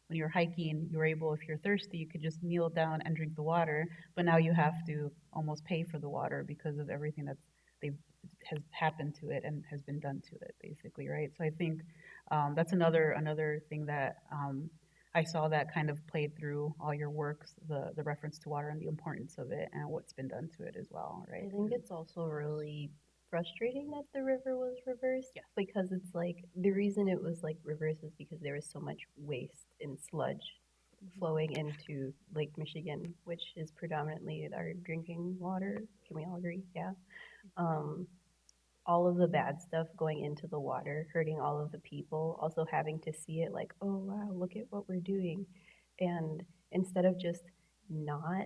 Speaker 2: when you're hiking, you're able, if you're thirsty, you could just kneel down and drink the water, but now you have to almost pay for the water because of everything has happened to it and has been done to it, basically, right? So I think that's another thing that I saw that kind of played through all your works, the reference to water and the importance of it and what's been done to it as well, right?
Speaker 5: I think it's also really frustrating that the river was reversed.
Speaker 2: Yes.
Speaker 5: Because it's the reason it was reversed is because there was so much waste and sludge flowing into Lake Michigan, which is predominantly our drinking water. Can we all agree? Yeah. All of the bad stuff going into the water, hurting all of the people, also having to see it oh wow, look at what we're doing. And instead of just not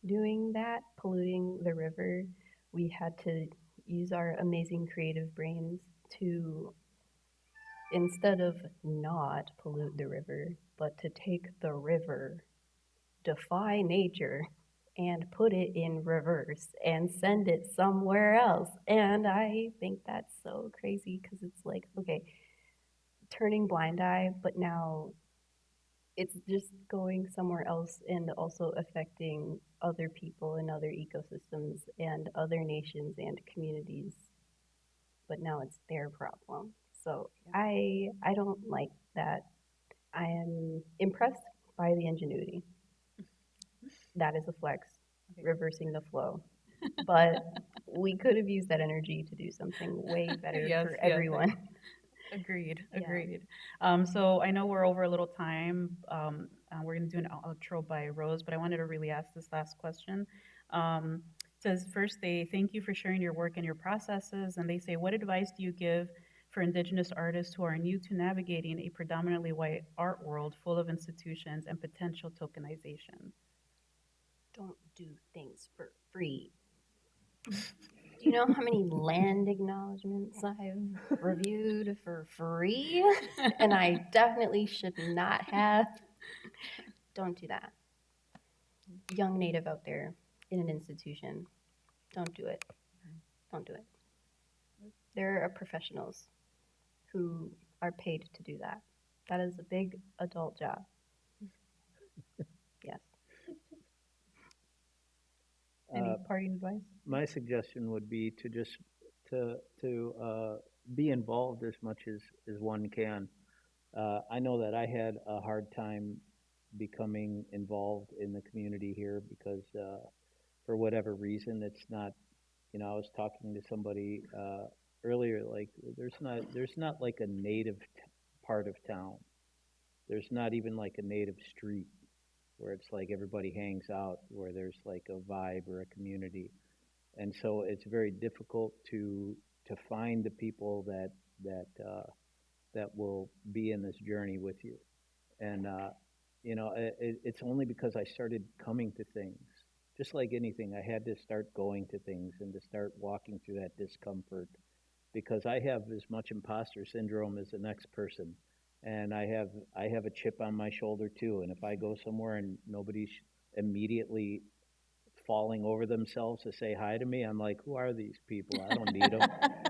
Speaker 5: doing that, polluting the river, we had to use our amazing creative brains to, instead of not pollute the river, but to take the river, defy nature, and put it in reverse and send it somewhere else. And I think that's so crazy because it's okay, turning blind eye, but now it's just going somewhere else and also affecting other people and other ecosystems and other nations and communities. But now it's their problem. So I don't like that. I am impressed by the ingenuity. That is a flex, reversing the flow. But we could have used that energy to do something way better for everyone.
Speaker 2: Agreed.
Speaker 5: Yeah.
Speaker 2: So I know we're over a little time. We're going to do an outro by Rose, but I wanted to really ask this last question. It says, first, they thank you for sharing your work and your processes, and they say, what advice do you give for Indigenous artists who are new to navigating a predominantly white art world full of institutions and potential tokenization?
Speaker 5: Don't do things for free. Do you know how many land acknowledgements I've reviewed for free? And I definitely should not have. Don't do that. Young Native out there in an institution, don't do it. Don't do it. There are professionals who are paid to do that. That is a big adult job. Yes.
Speaker 2: Any parting advice?
Speaker 3: My suggestion would be to just to be involved as much as one can. I know that I had a hard time becoming involved in the community here because for whatever reason, it's not, I was talking to somebody earlier, there's not like a native part of town. There's not even like a native street where it's like everybody hangs out, where there's like a vibe or a community. And so it's very difficult to find the people that will be in this journey with you. And it's only because I started coming to things. Just like anything, I had to start going to things and to start walking through that discomfort, because I have as much imposter syndrome as the next person, and I have a chip on my shoulder too. And if I go somewhere and nobody's immediately falling over themselves to say hi to me, I'm like, who are these people? I don't need them,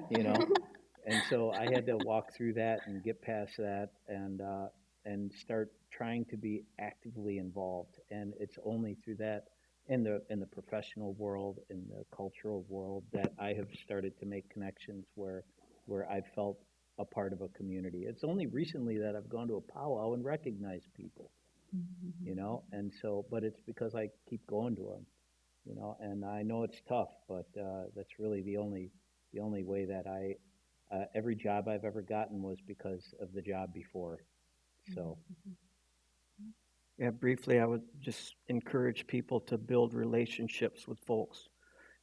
Speaker 3: you know. And so I had to walk through that and get past that, and start trying to be actively involved. And it's only through that, in the professional world, in the cultural world, that I have started to make connections where I felt a part of a community. It's only recently that I've gone to a powwow and recognized people, you know. And so, but it's because I keep going to them, you know. And I know it's tough, but that's really the only way that every job I've ever gotten was because of the job before. So.
Speaker 4: Yeah, briefly, I would just encourage people to build relationships with folks.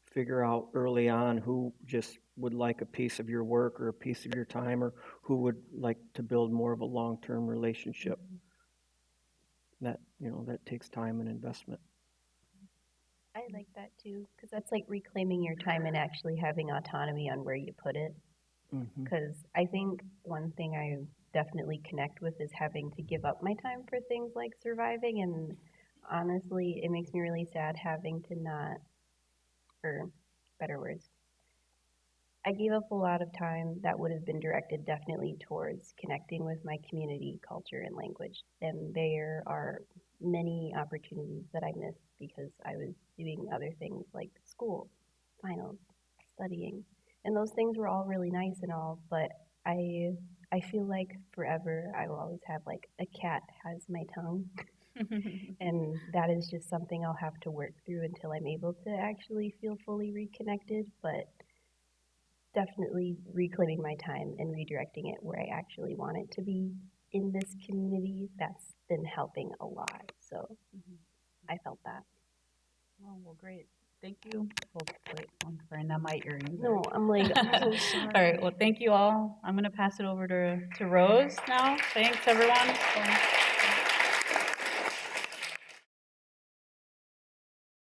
Speaker 4: Figure out early on who just would like a piece of your work or a piece of your time, or who would like to build more of a long-term relationship. That takes time and investment.
Speaker 5: I like that too, because that's like reclaiming your time and actually having autonomy on where you put it.
Speaker 4: Mm-hmm.
Speaker 5: Because I think one thing I definitely connect with is having to give up my time for things like surviving, and honestly, it makes me really sad having to not, or better words, I gave up a lot of time that would have been directed definitely towards connecting with my community, culture, and language. And there are many opportunities that I missed because I was doing other things like school, finals, studying. And those things were all really nice and all, but I feel like forever I will always have like a cat has my tongue. And that is just something I'll have to work through until I'm able to actually feel fully reconnected. But definitely reclaiming my time and redirecting it where I actually want it to be in this community, that's been helping a lot. So I felt that.
Speaker 2: Oh, well, great. Thank you. Oh, wait, I'm sorry, not my earrings.
Speaker 5: No, I'm like, I'm so sorry.
Speaker 2: All right, well, thank you all. I'm going to pass it over to Rose now. Thanks, everyone.